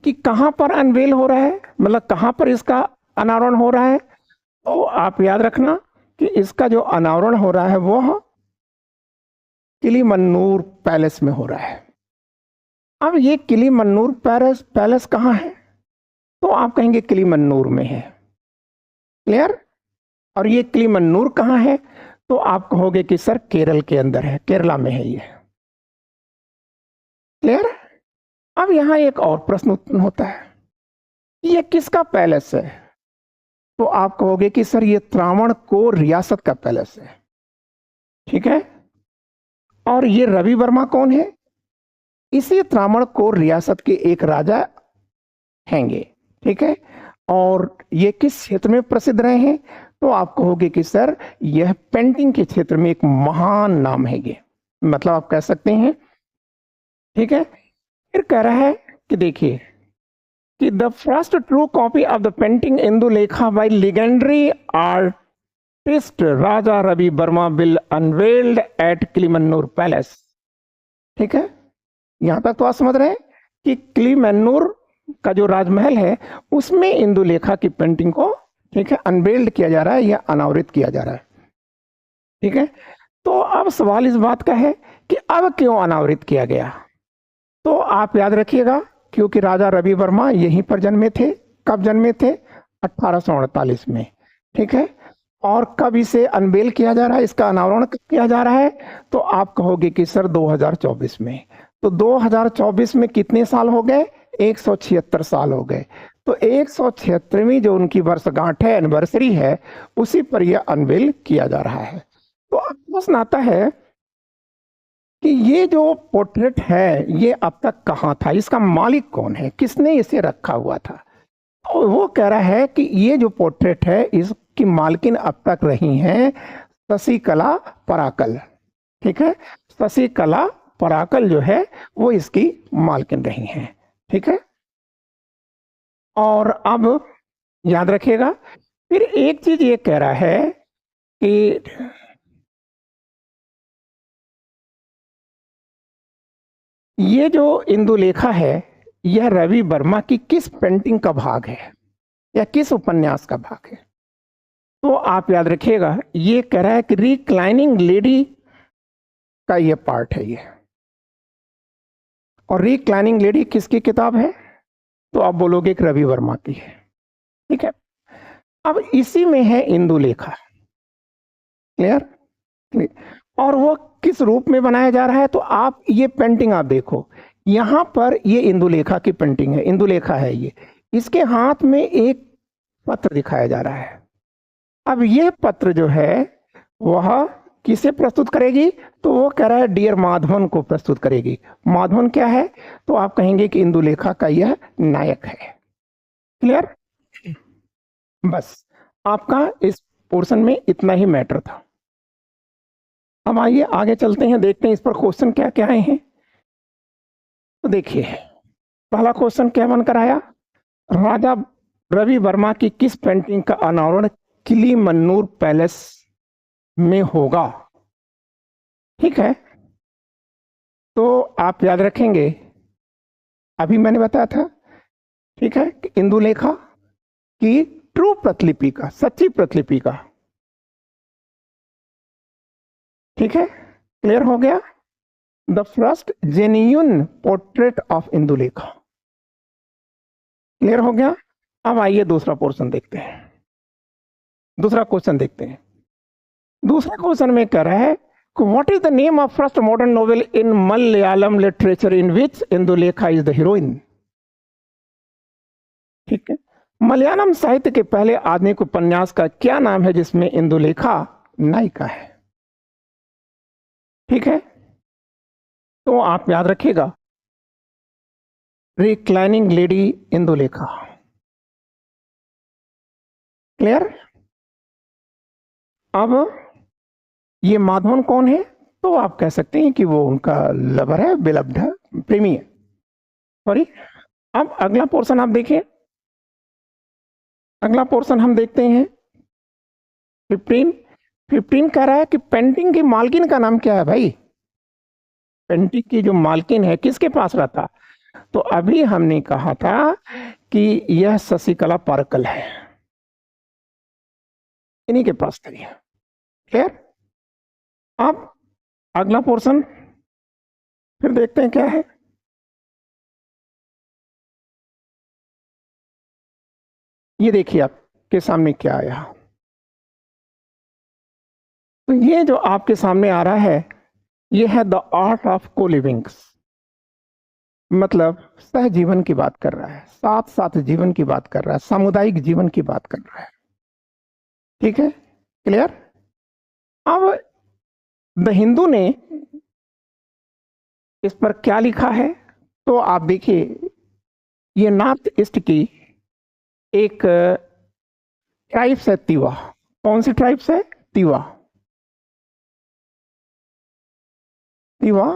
कि कहां पर अनवील हो रहा है, मतलब कहां पर इसका अनावरण हो रहा है। तो आप याद रखना कि इसका जो अनावरण हो रहा है वो किलीमन्नूर पैलेस में हो रहा है। अब ये किलीमन्नूर पैलेस कहां है, तो आप कहेंगे किलीमन्नूर में है। क्लियर। और ये किलीमन्नूर कहां है, तो आप कहोगे कि सर केरल के अंदर है, केरला में है ये। क्लियर। अब यहां एक और प्रश्न उत्पन्न होता है, ये किसका पैलेस है, तो आप कहोगे कि सर ये त्रावणकोर रियासत का पैलेस है। ठीक है, और ये रवि वर्मा कौन है, इसी त्रावणकोर रियासत के एक राजा हैंगे। ठीक है, और ये किस क्षेत्र में प्रसिद्ध रहे हैं, तो आप कहोगे कि सर यह पेंटिंग के क्षेत्र में एक महान नाम है ये, मतलब आप कह सकते हैं। ठीक है, फिर कह रहा है कि देखिए कि the first true copy of the painting Indulekha by legendary artist Raja Ravi Varma will unveiled at Kilimanoor Palace. ठीक है, यहां तक तो आप समझ रहे हैं कि किलीमन्नूर का जो राजमहल है उसमें इंदुलेखा की पेंटिंग को, ठीक है, अनवेल्ड किया जा रहा है या अनावृत किया जा रहा है। ठीक है, तो अब सवाल इस बात का है कि अब क्यों अनावृत किया गया, तो आप याद रखिएगा क्योंकि राजा रवि वर्मा यहीं पर जन्मे थे। कब जन्मे थे, 1848 में। ठीक है, और कब इसे अनवेल किया जा रहा है, इसका अनावरण कब किया जा रहा है, तो आप कहोगे कि सर 2024 में। तो 2024 में कितने साल हो गए, 176 साल हो गए। तो 176वीं जो उनकी वर्षगांठ है, एनिवर्सरी है, उसी पर यह अनवेल किया जा रहा है। तो अब प्रश्न आता है कि ये जो पोर्ट्रेट है ये अब तक कहाँ था, इसका मालिक कौन है, किसने इसे रखा हुआ था। तो वो कह रहा है कि ये जो पोर्ट्रेट है इसकी मालकिन अब तक रही हैं शशिकला पराकल। ठीक है, शशिकला पराकल जो है वो इसकी मालकिन रही हैं। ठीक है, और अब याद रखिएगा फिर एक चीज ये कह रहा है कि ये जो इंदुलेखा है यह रवि वर्मा की किस पेंटिंग का भाग है या किस उपन्यास का भाग है, तो आप याद रखिएगा ये कह रहा है कि रिक्लाइनिंग लेडी का ये पार्ट है ये। और रिक्लाइनिंग लेडी किसकी किताब है, तो आप बोलोगे कि रवि वर्मा की है। ठीक है, अब इसी में है इंदुलेखा। क्लियर। और वो किस रूप में बनाया जा रहा है, तो आप ये पेंटिंग आप देखो, यहां पर ये इंदुलेखा की पेंटिंग है, इंदुलेखा है ये, इसके हाथ में एक पत्र दिखाया जा रहा है। अब ये पत्र जो है वह किसे प्रस्तुत करेगी, तो वो कह रहा है डियर माधवन को प्रस्तुत करेगी। माधवन क्या है, तो आप कहेंगे कि इंदुलेखा का यह नायक है। क्लियर। बस आपका इस पोर्शन में इतना ही मैटर था। अब आइए आगे चलते हैं, देखते हैं इस पर क्वेश्चन क्या क्या आए हैं। तो देखिए पहला क्वेश्चन क्या बनकर आया, राजा रवि वर्मा की किस पेंटिंग का अनावरण किलीमन्नूर पैलेस में होगा। ठीक है, तो आप याद रखेंगे अभी मैंने बताया था, ठीक है, कि इंदुलेखा की ट्रू प्रतिलिपि का, सच्ची प्रतिलिपि का। ठीक है, क्लियर हो गया, the first genuine portrait of Indulekha. Clear हो गया। अब आइए दूसरा पोर्शन देखते हैं, दूसरा क्वेश्चन देखते हैं। दूसरा क्वेश्चन में कह रहा है what is the name of first modern novel in Malayalam literature in which Indulekha is the heroine. ठीक है, मलयालम साहित्य के पहले आधुनिक उपन्यास का क्या नाम है जिसमें इंदुलेखा नायिका है। ठीक है, तो आप याद रखिएगा, रिक्लाइनिंग लेडी इंदुलेखा। क्लियर। अब ये माधवन कौन है, तो आप कह सकते हैं कि वो उनका लवर है, बिलव्ड है, प्रेमी है, सॉरी। अब अगला पोर्शन आप देखिए, अगला पोर्शन हम देखते हैं 15 कह रहा है कि पेंटिंग की मालकिन का नाम क्या है भाई। पेंटिंग की जो मालकिन है किसके पास रहता, तो अभी हमने कहा था कि यह शशिकला पारकल है, इन्हीं के पास थी। क्लियर। अब अगला पोर्शन फिर देखते हैं क्या है। ये देखिए आपके सामने क्या आया, तो ये जो आपके सामने आ रहा है ये है द आर्ट ऑफ को लिविंग्स, मतलब सहजीवन की बात कर रहा है, साथ साथ जीवन की बात कर रहा है, सामुदायिक जीवन की बात कर रहा है। ठीक है, क्लियर। अब द हिंदू ने इस पर क्या लिखा है, तो आप देखिए, ये नॉर्थ ईस्ट की एक ट्राइब्स है तिवा। कौन सी ट्राइब्स है, Tiwa. Tiwa,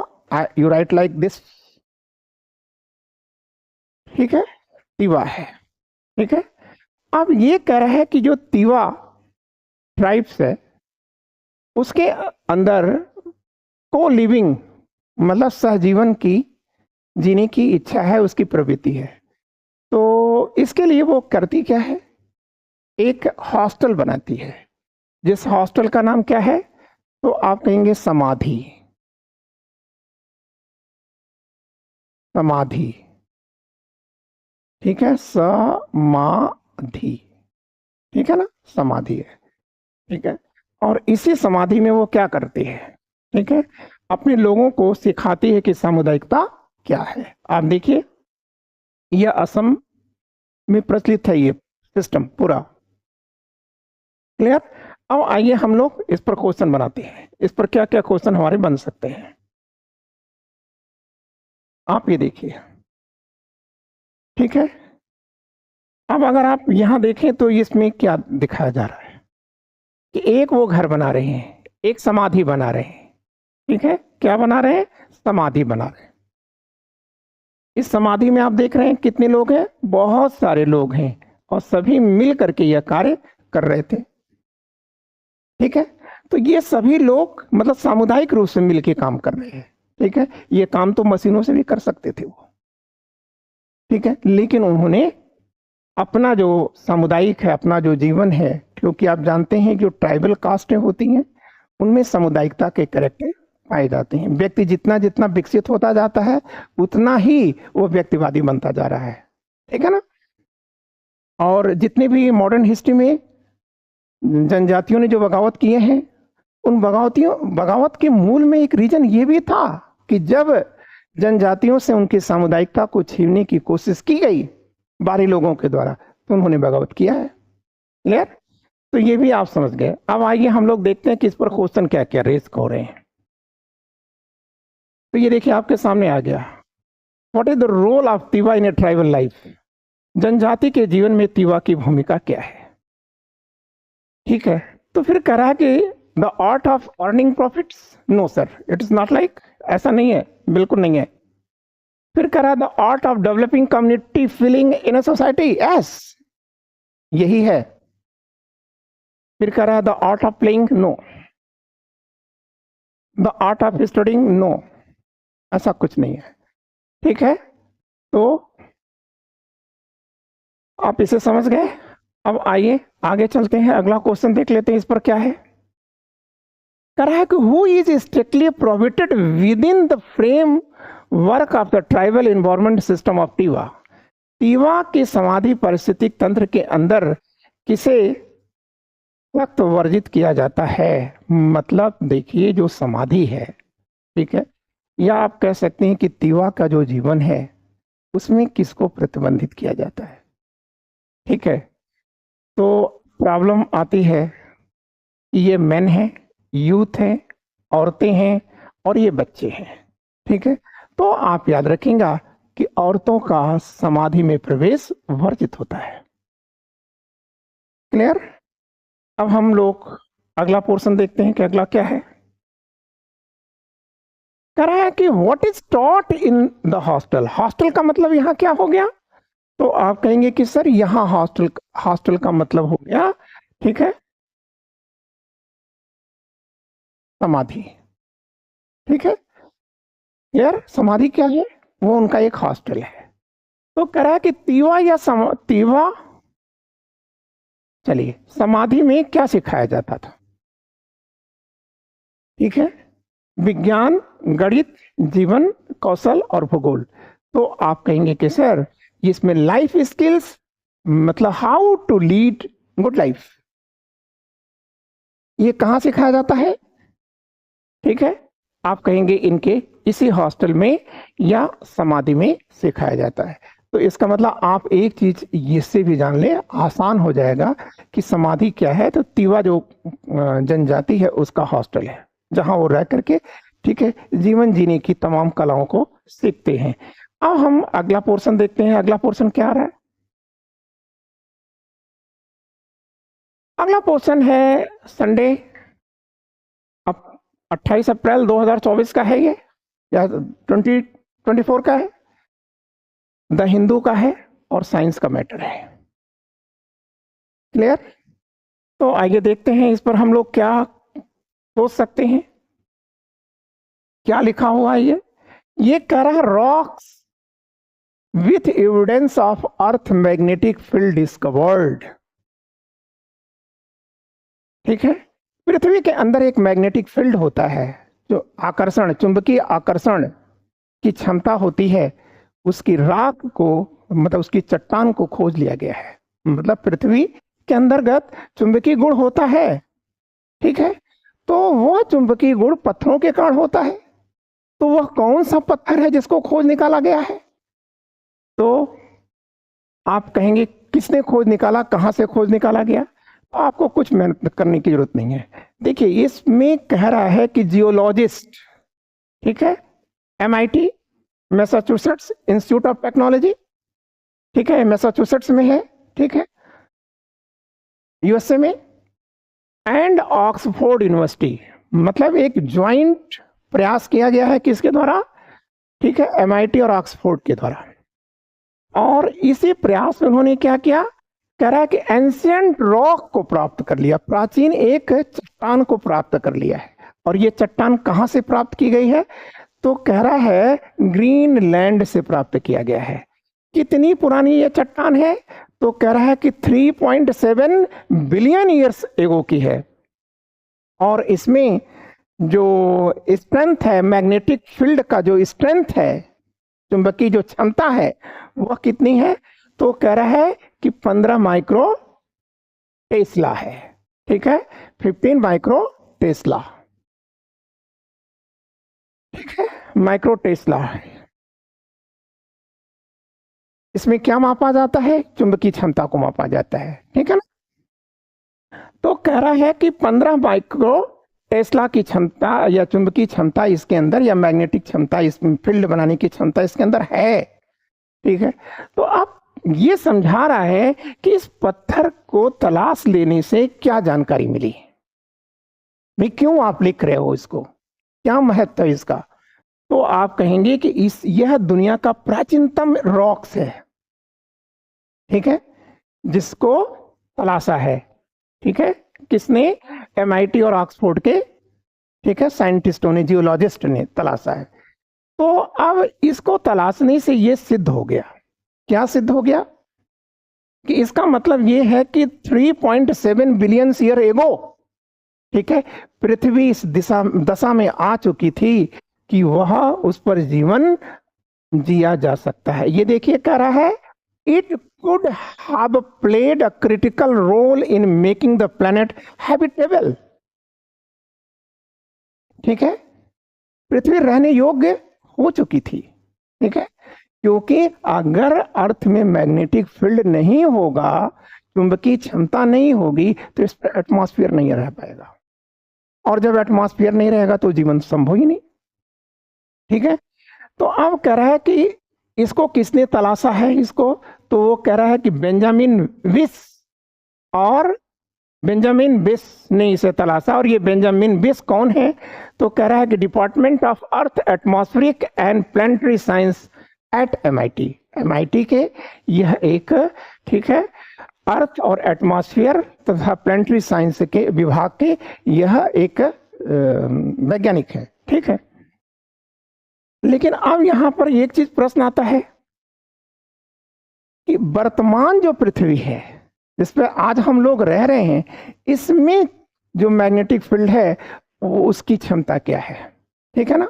you right like this. ठीक है, तिवा है। ठीक है, अब ये कह रहा है कि जो तिवा ट्राइब्स है उसके अंदर को लिविंग मतलब सहजीवन की जीने की इच्छा है, उसकी प्रवृत्ति है। तो इसके लिए वो करती क्या है, एक हॉस्टल बनाती है, जिस हॉस्टल का नाम क्या है, तो आप कहेंगे समाधि। समाधि, ठीक है, समाधि, ठीक है ना, समाधि है। ठीक है, और इसी समाधि में वो क्या करती है, ठीक है, अपने लोगों को सिखाती है कि सामुदायिकता क्या है। आप देखिए, यह असम में प्रचलित है ये सिस्टम पूरा। क्लियर। अब आइए हम लोग इस पर क्वेश्चन बनाते हैं, इस पर क्या क्या क्वेश्चन हमारे बन सकते हैं। आप ये देखिए, ठीक है। अब अगर आप यहां देखें तो इसमें क्या दिखाया जा रहा है कि एक वो घर बना रहे हैं, एक समाधि बना रहे हैं। ठीक है, क्या बना रहे हैं, समाधि बना रहे हैं। इस समाधि में आप देख रहे हैं कितने लोग हैं, बहुत सारे लोग हैं, और सभी मिल करके यह कार्य कर रहे थे। ठीक है, तो ये सभी लोग मतलब सामुदायिक रूप से मिलकर काम कर रहे हैं। ठीक है, ये काम तो मशीनों से भी कर सकते थे वो। ठीक है, लेकिन उन्होंने अपना जो सामुदायिक है, अपना जो जीवन है, क्योंकि आप जानते हैं जो ट्राइबल कास्टें होती हैं उनमें सामुदायिकता के कैरेक्टर पाए जाते हैं। व्यक्ति जितना जितना विकसित होता जाता है उतना ही वो व्यक्तिवादी बनता जा रहा है। ठीक है ना। और जितने भी मॉडर्न हिस्ट्री में जनजातियों ने जो बगावत किए हैं, उन बगावत के मूल में एक रीजन ये भी था कि जब जनजातियों से उनकी सामुदायिकता को छीनने की कोशिश की गई बाहरी लोगों के द्वारा, तो उन्होंने बगावत किया है। क्लियर। तो ये भी आप समझ गए। अब आइए हम लोग देखते हैं कि इस पर क्वेश्चन क्या क्या रेज हो रहे हैं। तो ये देखिए आपके सामने आ गया, what is the role of Tiwa in a tribal life. जनजाति के जीवन में तिवा की भूमिका क्या है। ठीक है, तो फिर कह रहा है कि the art of earning profits, no sir, it is not like, ऐसा नहीं है, बिल्कुल नहीं है। फिर कह रहा है the art of developing community feeling in a society, yes, यही है। फिर कह रहा है the art of playing, no. The art of studying, no, ऐसा कुछ नहीं है। ठीक है, तो आप इसे समझ गए। अब आइए आगे चलते हैं, अगला क्वेश्चन देख लेते हैं इस पर क्या है। कह रहा है कि who is strictly prohibited within the framework of the tribal environment system of Tiwa. Tiwa के समाधि पारिस्थितिक तंत्र के अंदर किसे तक वर्जित किया जाता है। मतलब देखिए, जो समाधि है, ठीक है, या आप कह सकते हैं कि तीवा का जो जीवन है, उसमें किसको प्रतिबंधित किया जाता है? ठीक है, तो प्रॉब्लम आती है कि ये मेन है, यूथ है, औरतें हैं और ये बच्चे हैं। ठीक है, तो आप याद रखेंगे कि औरतों का समाधि में प्रवेश वर्जित होता है। क्लियर? अब हम लोग अगला पोर्शन देखते हैं कि अगला क्या है। कह रहा है कि what is taught in the hostel. Hostel का मतलब यहाँ क्या हो गया? तो आप कहेंगे कि सर यहाँ हॉस्टल हॉस्टल का मतलब हो गया, ठीक है, समाधि। ठीक है, यार समाधि क्या है? वो उनका एक हॉस्टल है। तो कह रहा है कि तीवा या तीवा, चलिए, समाधि में क्या सिखाया जाता था? ठीक है, विज्ञान, गणित, जीवन कौशल और भूगोल। तो आप कहेंगे कि सर इसमें लाइफ स्किल्स, मतलब how to lead good life, ये कहाँ सिखाया जाता है? ठीक है, आप कहेंगे इनके इसी हॉस्टल में या समाधि में सिखाया जाता है। तो इसका मतलब आप एक चीज इससे भी जान लें, आसान हो जाएगा कि समाधि क्या है। तो तीवा जो जनजाति है उसका हॉस्टल है, जहां वो रह करके, ठीक है, जीवन जीने की तमाम कलाओं को सीखते हैं। अब हम अगला पोर्शन देखते हैं। अगला पोर्शन क्या आ रहा है? अगला पोर्शन है संडे। अब 28 अप्रैल 2024 का है ये, या 2024 का है। द हिंदू का है और साइंस का मैटर है। क्लियर? तो आइए देखते हैं इस पर हम लोग क्या सोच सकते हैं। क्या लिखा हुआ है ये कह रहा है rocks with evidence of earth magnetic field discovered. ठीक है, पृथ्वी के अंदर एक मैग्नेटिक फील्ड होता है, जो आकर्षण, चुंबकीय आकर्षण की क्षमता होती है, उसकी राख को, मतलब उसकी चट्टान को खोज लिया गया है। मतलब पृथ्वी के अंतर्गत चुंबकीय गुण होता है। ठीक है, तो वह चुंबकीय गुण पत्थरों के कारण होता है। तो वह कौन सा पत्थर है जिसको खोज निकाला गया है? तो आप कहेंगे किसने खोज निकाला, कहां से खोज निकाला गया? तो आपको कुछ मेहनत करने की जरूरत नहीं है। देखिए, इसमें कह रहा है कि जियोलॉजिस्ट, ठीक है, MIT, Massachusetts institute of technology, ठीक है, मैसाचुसेट्स में है, ठीक है, USA में, एंड ऑक्सफोर्ड यूनिवर्सिटी। मतलब एक ज्वाइंट प्रयास किया गया है किसके द्वारा? ठीक है, MIT और ऑक्सफोर्ड के द्वारा। और इसी प्रयास में उन्होंने क्या किया? कह रहा है कि एंशियंट रॉक को प्राप्त कर लिया, प्राचीन एक चट्टान को प्राप्त कर लिया है। और ये चट्टान कहां से प्राप्त की गई है? तो कह रहा है ग्रीनलैंड से प्राप्त किया गया है। कितनी पुरानी ये चट्टान है? तो कह रहा है कि 3.7 बिलियन ईयर्स एगो की है। और इसमें जो स्ट्रेंथ है, मैग्नेटिक फील्ड का जो स्ट्रेंथ है, चुंबकीय जो क्षमता है, वह कितनी है? तो कह रहा है कि 15 माइक्रो टेस्ला है। ठीक है, 15 माइक्रो टेस्ला, ठीक है, माइक्रो टेस्ला है। इसमें क्या मापा जाता है? चुंबकीय क्षमता को मापा जाता है। ठीक है ना? तो कह रहा है कि 15 माइक्रो टेस्ला की क्षमता या चुंबकीय क्षमता इसके अंदर, या मैग्नेटिक क्षमता, इस फील्ड बनाने की क्षमता इसके अंदर है। ठीक है, तो आप ये समझा रहा है कि इस पत्थर को तलाश लेने से क्या जानकारी मिली भाई, क्यों आप लिख रहे हो इसको, क्या महत्व है इसका? तो आप कहेंगे कि यह दुनिया का प्राचीनतम रॉक्स है, ठीक है, जिसको तलाशा है। ठीक है, किसने? MIT और ऑक्सफोर्ड के, ठीक है, साइंटिस्टों ने, जियोलॉजिस्ट ने तलाशा है। तो अब इसको तलाशने से यह सिद्ध हो गया, क्या सिद्ध हो गया? कि इसका मतलब यह है कि 3.7 बिलियन ईयर एगो, ठीक है, पृथ्वी इस दशा में आ चुकी थी कि वह, उस पर जीवन जिया जा सकता है। ये देखिए, कह रहा है it could have played a critical role in making the planet habitable. ठीक है, पृथ्वी रहने योग्य हो चुकी थी। ठीक है, क्योंकि अगर अर्थ में मैग्नेटिक फील्ड नहीं होगा, चुंबकीय क्षमता नहीं होगी, तो इस पर एटमॉस्फेयर नहीं रह पाएगा, और जब एटमॉस्फेयर नहीं रहेगा तो जीवन संभव ही नहीं। ठीक है, तो अब कह रहा है कि इसको किसने तलाशा है इसको, तो वो कह रहा है कि बेंजामिन विस और बेंजामिन बिस ने इसे तलाशा। और ये बेंजामिन बिस कौन है, तो कह रहा है कि department of earth atmospheric and planetary science at MIT. MIT के यह एक, ठीक है, अर्थ और एटमॉस्फेयर तथा प्लानिटरी साइंस के विभाग के यह एक वैज्ञानिक है। ठीक है, लेकिन अब यहां पर एक चीज प्रश्न आता है कि वर्तमान जो पृथ्वी है जिस पर आज हम लोग रह रहे हैं, इसमें जो मैग्नेटिक फील्ड है वो उसकी क्षमता क्या है। ठीक है ना,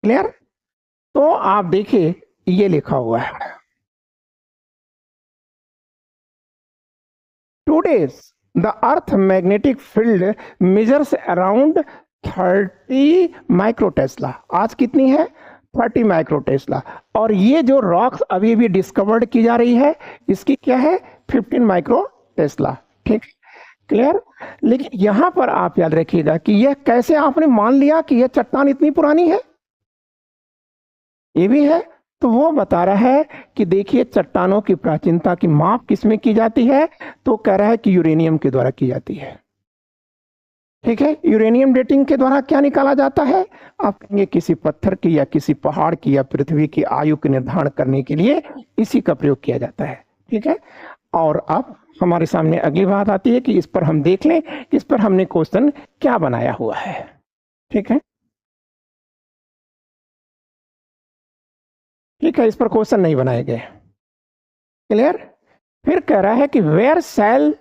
क्लियर। तो आप देखिए ये लिखा हुआ है, today's the earth magnetic field measures around 30 micro Tesla. आज कितनी है, 30 माइक्रो टेस्ला। और ये जो रॉक्स अभी भी डिस्कवर्ड की जा रही है इसकी क्या है, 15 माइक्रो टेस्ला। ठीक, क्लियर। लेकिन यहां पर आप याद रखिएगा कि यह कैसे आपने मान लिया कि यह चट्टान इतनी पुरानी है, ये भी है। तो वो बता रहा है कि देखिए चट्टानों की प्राचीनता की माप किसमें की जाती है, तो कह रहा है कि यूरेनियम के द्वारा की जाती है। ठीक है, यूरेनियम डेटिंग के द्वारा क्या निकाला जाता है, आप कहेंगे किसी पत्थर की या किसी पहाड़ की या पृथ्वी की आयु का निर्धारण करने के लिए इसी का प्रयोग किया जाता है। ठीक है, और अब हमारे सामने अगली बात आती है कि इस पर हम देख लें कि इस पर हमने क्वेश्चन क्या बनाया हुआ है। ठीक है, ठीक है, इस पर क्वेश्चन नहीं बनाए गए, क्लियर। फिर कह रहा है कि वेयर शैल,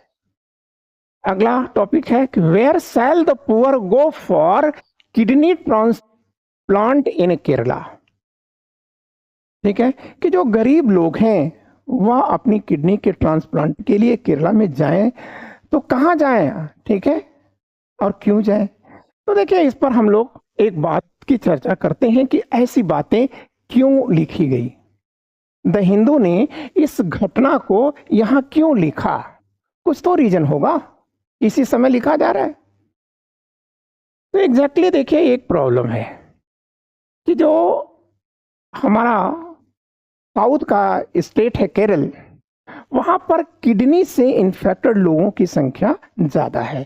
अगला टॉपिक है कि where shall the poor go for kidney transplant in Kerala. ठीक है, कि जो गरीब लोग हैं वह अपनी किडनी के ट्रांसप्लांट के लिए केरला में जाएं, तो कहाँ जाएं, ठीक है, और क्यों जाएं। तो देखिए इस पर हम लोग एक बात की चर्चा करते हैं कि ऐसी बातें क्यों लिखी गई, द हिंदू ने इस घटना को यहां क्यों लिखा, कुछ तो रीजन होगा, इसी समय लिखा जा रहा है। तो एग्जैक्टली देखिए एक प्रॉब्लम है कि जो हमारा साउथ का स्टेट है केरल, वहां पर किडनी से इन्फेक्टेड लोगों की संख्या ज्यादा है।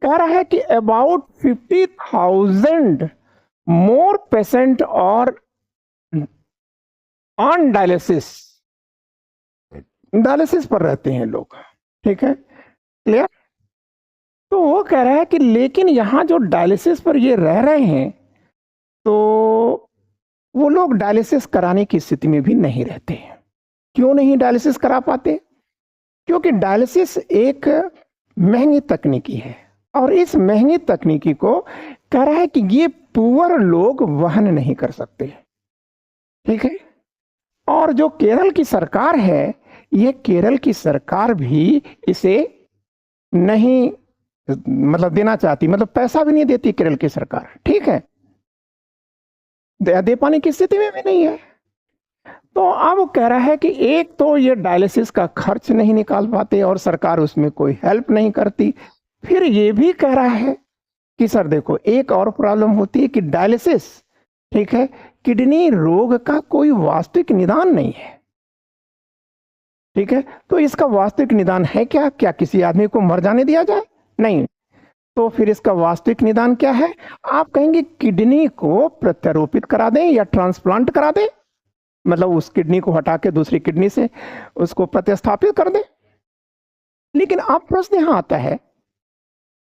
कह रहा है कि अबाउट 50,000 मोर पेशेंट और ऑन डायलिसिस, डायलिसिस पर रहते हैं लोग। ठीक है, क्लियर। तो वो कह रहा है कि लेकिन यहां जो डायलिसिस पर ये रह रहे हैं, तो वो लोग डायलिसिस कराने की स्थिति में भी नहीं रहते। क्यों नहीं डायलिसिस करा पाते, क्योंकि डायलिसिस एक महंगी तकनीकी है, और इस महंगी तकनीकी को कह रहा है कि ये पुअर लोग वहन नहीं कर सकते। ठीक है, और जो केरल की सरकार है, ये केरल की सरकार भी इसे नहीं मतलब देना चाहती, मतलब पैसा भी नहीं देती केरल की सरकार। ठीक है, दे पाने की स्थिति में भी नहीं है। तो अब कह रहा है कि एक तो ये डायलिसिस का खर्च नहीं निकाल पाते और सरकार उसमें कोई हेल्प नहीं करती। फिर ये भी कह रहा है कि सर देखो एक और प्रॉब्लम होती है कि डायलिसिस, ठीक है, किडनी रोग का कोई वास्तविक निदान नहीं है। ठीक है, तो इसका वास्तविक निदान है क्या, क्या किसी आदमी को मर जाने दिया जाए, नहीं। तो फिर इसका वास्तविक निदान क्या है, आप कहेंगे किडनी को प्रत्यारोपित करा दें या ट्रांसप्लांट करा दें, मतलब उस किडनी को हटा के दूसरी किडनी से उसको प्रतिस्थापित कर दें। लेकिन अब प्रश्न यहां आता है,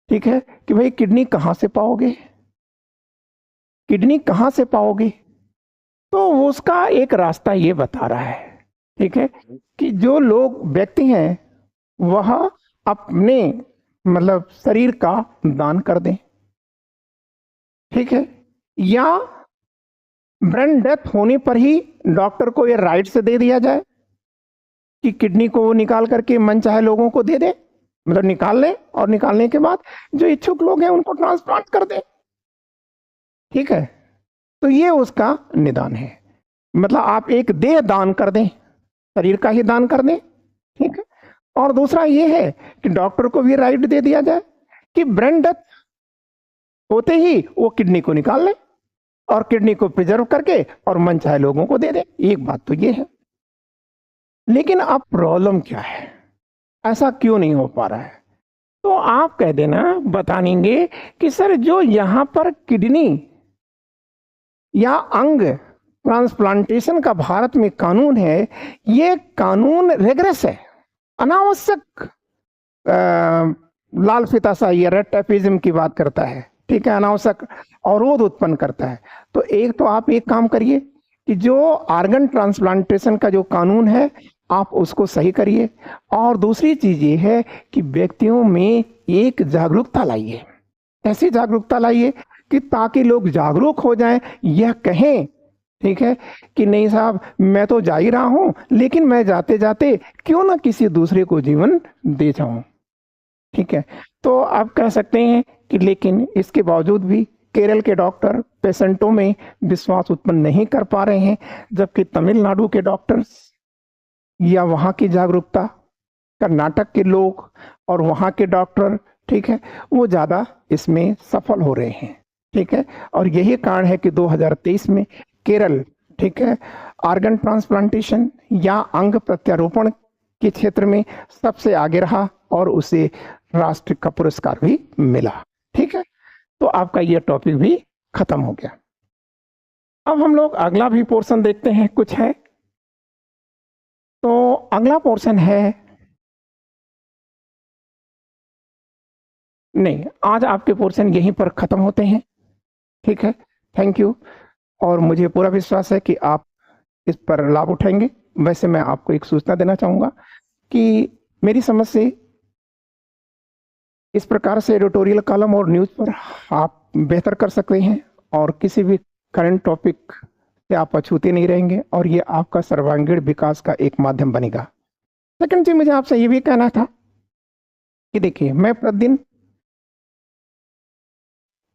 ठीक है, कि भाई किडनी कहां से पाओगे, किडनी कहां से पाओगे। तो उसका एक रास्ता ये बता रहा है, ठीक है, कि जो लोग व्यक्ति हैं वह अपने मतलब शरीर का दान कर दें। ठीक है, या ब्रेन डेथ होने पर ही डॉक्टर को ये राइट से दे दिया जाए कि किडनी को वो निकाल करके मन चाहे लोगों को दे दे, मतलब निकाल ले और निकालने के बाद जो इच्छुक लोग हैं उनको ट्रांसप्लांट कर दे। ठीक है, तो ये उसका निदान है। मतलब आप एक देह दान कर दें, शरीर का ही दान कर दें। ठीक है, और दूसरा ये है कि डॉक्टर को भी राइट दे दिया जाए कि ब्रेन डेथ होते ही वो किडनी को निकाल ले और किडनी को प्रिजर्व करके और मन चाहे लोगों को दे दे। एक बात तो ये है, लेकिन अब प्रॉब्लम क्या है, ऐसा क्यों नहीं हो पा रहा है? तो आप कह देना, बता देंगे कि सर जो यहां पर किडनी या अंग ट्रांसप्लांटेशन का भारत में कानून है, ये कानून रेग्रेस है, अनावश्यक लाल फीताशाही या रेड टेपिज्म की बात करता है। ठीक है, अनावश्यक अवरोध उत्पन्न करता है। तो एक तो आप एक काम करिए कि जो ऑर्गन ट्रांसप्लांटेशन का जो कानून है आप उसको सही करिए, और दूसरी चीज ये है कि व्यक्तियों में एक जागरूकता लाइए। ऐसी जागरूकता लाइए कि ताकि लोग जागरूक हो जाएं, यह कहें, ठीक है, कि नहीं साहब मैं तो जा ही रहा हूं, लेकिन मैं जाते जाते क्यों ना किसी दूसरे को जीवन दे जाऊं। ठीक है, तो आप कह सकते हैं कि लेकिन इसके बावजूद भी केरल के डॉक्टर पेशेंटों में विश्वास उत्पन्न नहीं कर पा रहे हैं, जबकि तमिलनाडु के डॉक्टर्स या वहाँ की जागरूकता, कर्नाटक के लोग और वहाँ के डॉक्टर, ठीक है, वो ज़्यादा इसमें सफल हो रहे हैं। ठीक है, और यही कारण है कि 2023 में केरल, ठीक है, ऑर्गन ट्रांसप्लांटेशन या अंग प्रत्यारोपण के क्षेत्र में सबसे आगे रहा और उसे राष्ट्र का पुरस्कार भी मिला। ठीक है, तो आपका यह टॉपिक भी खत्म हो गया। अब हम लोग अगला भी पोर्शन देखते हैं, कुछ है। तो अगला पोर्शन है, नहीं, आज आपके पोर्शन यहीं पर खत्म होते हैं। ठीक है, थैंक यू, और मुझे पूरा विश्वास है कि आप इस पर लाभ उठाएंगे। वैसे मैं आपको एक सूचना देना चाहूँगा कि मेरी समझ से इस प्रकार से एडिटोरियल कॉलम और न्यूज़ पर आप बेहतर कर सकते हैं और किसी भी करंट टॉपिक से आप अछूते नहीं रहेंगे, और ये आपका सर्वांगीण विकास का एक माध्यम बनेगा। सेकंड चीज मुझे आपसे ये भी कहना था कि देखिए, मैं प्रतिदिन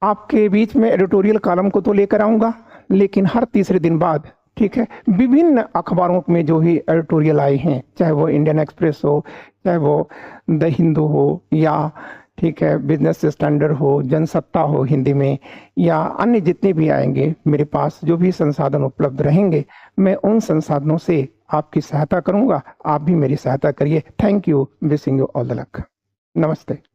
आपके बीच में एडिटोरियल कॉलम को तो लेकर आऊंगा, लेकिन हर तीसरे दिन बाद, ठीक है, विभिन्न अखबारों में जो भी एडिटोरियल आए हैं, चाहे वो इंडियन एक्सप्रेस हो, चाहे वो द हिंदू हो, या ठीक है बिजनेस स्टैंडर्ड हो, जनसत्ता हो हिंदी में, या अन्य जितने भी आएंगे, मेरे पास जो भी संसाधन उपलब्ध रहेंगे, मैं उन संसाधनों से आपकी सहायता करूंगा। आप भी मेरी सहायता करिए। Thank you, wishing you all the luck. नमस्ते।